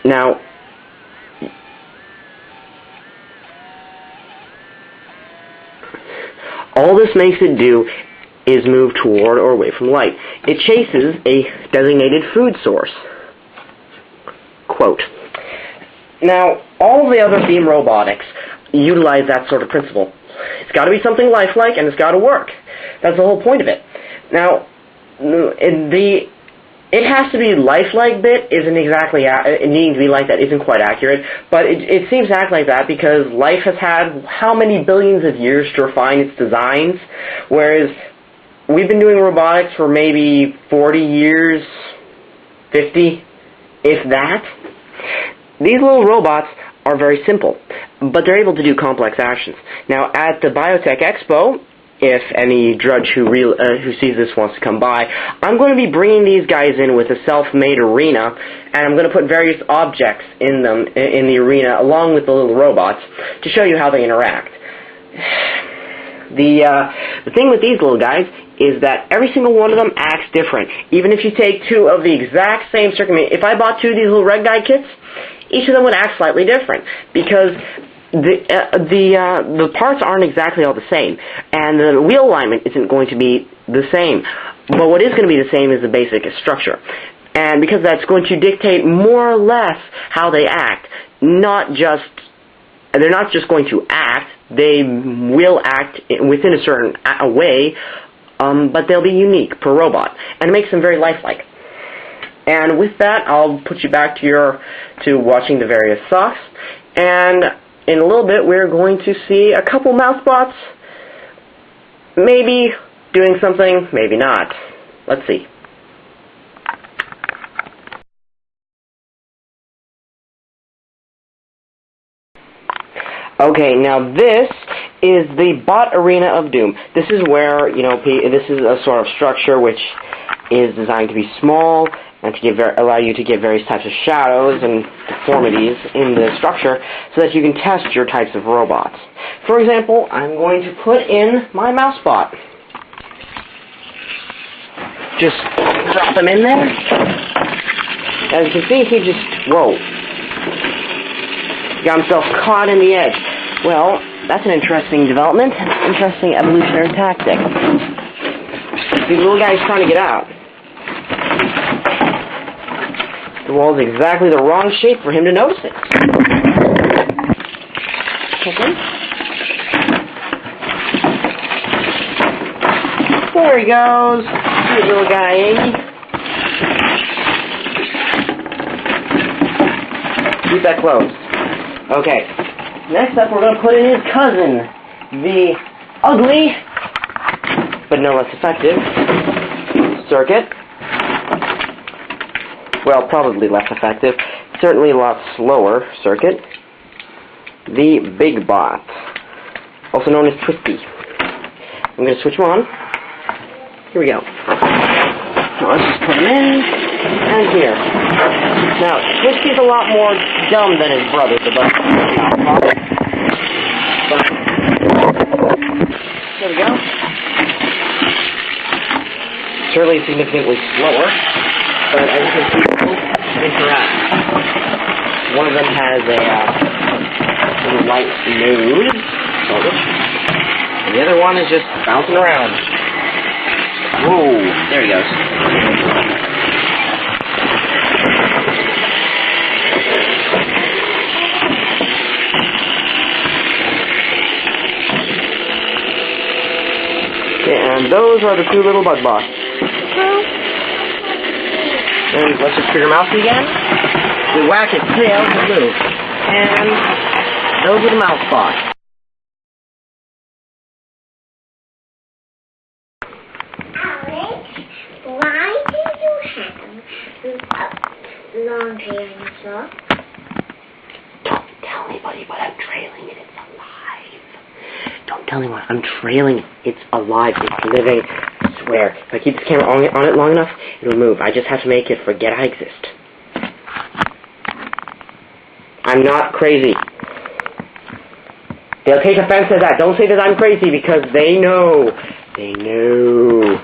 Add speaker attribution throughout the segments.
Speaker 1: Now, all this makes it do is move toward or away from light. It chases a designated food source. Quote. Now, all the other beam robotics utilize that sort of principle. It's got to be something lifelike, and it's got to work. That's the whole point of it. Now, it has to be lifelike bit isn't exactly, needing to be like that isn't quite accurate, but it seems to act like that because life has had how many billions of years to refine its designs, whereas we've been doing robotics for maybe 40 years, 50, if that. These little robots are very simple, but they're able to do complex actions. Now, at the Biotech Expo, if any drudge who sees this wants to come by, I'm going to be bringing these guys in with a self-made arena, and I'm going to put various objects in them, in the arena, along with the little robots, to show you how they interact. The thing with these little guys is that every single one of them acts different. Even if you take two of the exact same circuit, if I bought two of these little red guy kits, each of them would act slightly different, because the parts aren't exactly all the same, and the wheel alignment isn't going to be the same. But what is going to be the same is the basic structure. And because that's going to dictate more or less how they act, they're not just going to act, they will act within a certain way, but they'll be unique per robot, and it makes them very lifelike. And with that, I'll put you back to watching the various socks, and in a little bit we're going to see a couple mouse bots, maybe doing something, maybe not. Let's see. Okay, now this is the bot arena of doom. This is where, this is a sort of structure which is designed to be small and to allow you to get various types of shadows and deformities in the structure so that you can test your types of robots. For example, I'm going to put in my mouse bot. Just drop him in there. As you can see, he just, whoa, got himself caught in the edge. Well, that's an interesting development, interesting evolutionary tactic. The little guy's trying to get out. The wall's exactly the wrong shape for him to notice it. Okay. There he goes. Good little guy, Amy. Keep that close. Okay. Next up, we're going to put in his cousin, the ugly, but no less effective, circuit. Well, probably less effective. Certainly a lot slower circuit. The big bot, also known as Twisty. I'm going to switch him on. Here we go. So let's just put him in, and here. Now, Twisty's a lot more dumb than his brother, the bot. There we go. Certainly significantly slower, but as you can see, both interact. One of them has a little light nose, and the other one is just bouncing around. Whoa, there he goes. And those are the two little bug bots. And let's just trigger mouse again. We whack its tail to move. And those are the mouse bots.
Speaker 2: Alex, why do you have long hair in your sock?
Speaker 1: Don't tell anybody, but I'm trailing it. It's alive. Don't tell anyone. I'm trailing it. It's alive. It's living. I swear. If I keep this camera on it long enough, it'll move. I just have to make it forget I exist. I'm not crazy. They'll take offense to that. Don't say that I'm crazy because they know. They know.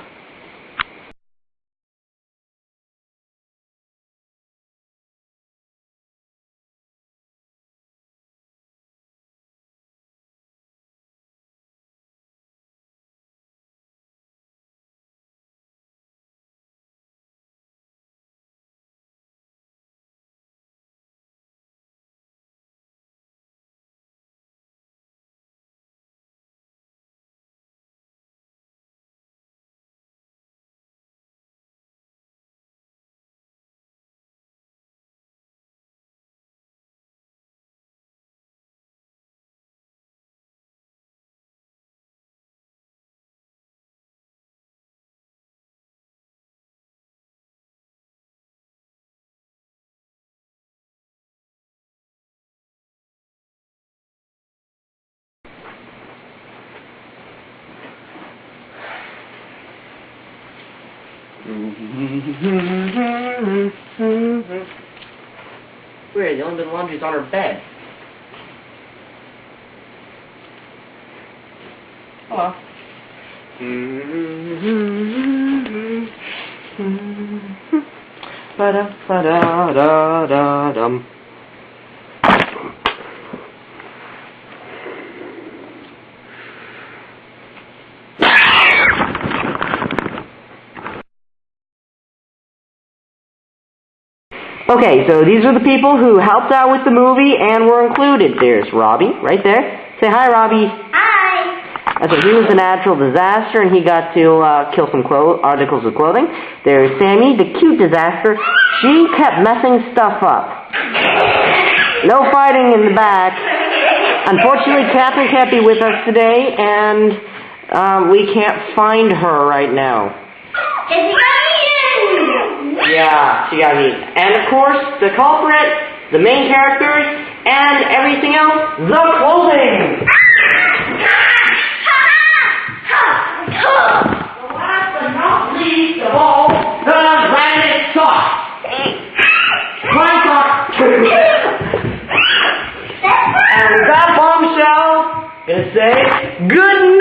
Speaker 1: Weird, the only bit of laundry is on her bed. Hello. Ba-da-ba-da-da-da-dum. Okay, so these are the people who helped out with the movie and were included. There's Robbie, right there. Say hi, Robbie.
Speaker 2: Hi.
Speaker 1: Okay, he was a natural disaster, and he got to kill some articles of clothing. There's Sammy, the cute disaster. She kept messing stuff up. No fighting in the back. Unfortunately, Catherine can't be with us today, and we can't find her right now. Yeah, she got eaten. And of course, the culprit, the main characters, and everything else, the clothing! Last but not least of all, the granite sauce! Granite sauce! And with that bombshell, gonna say, good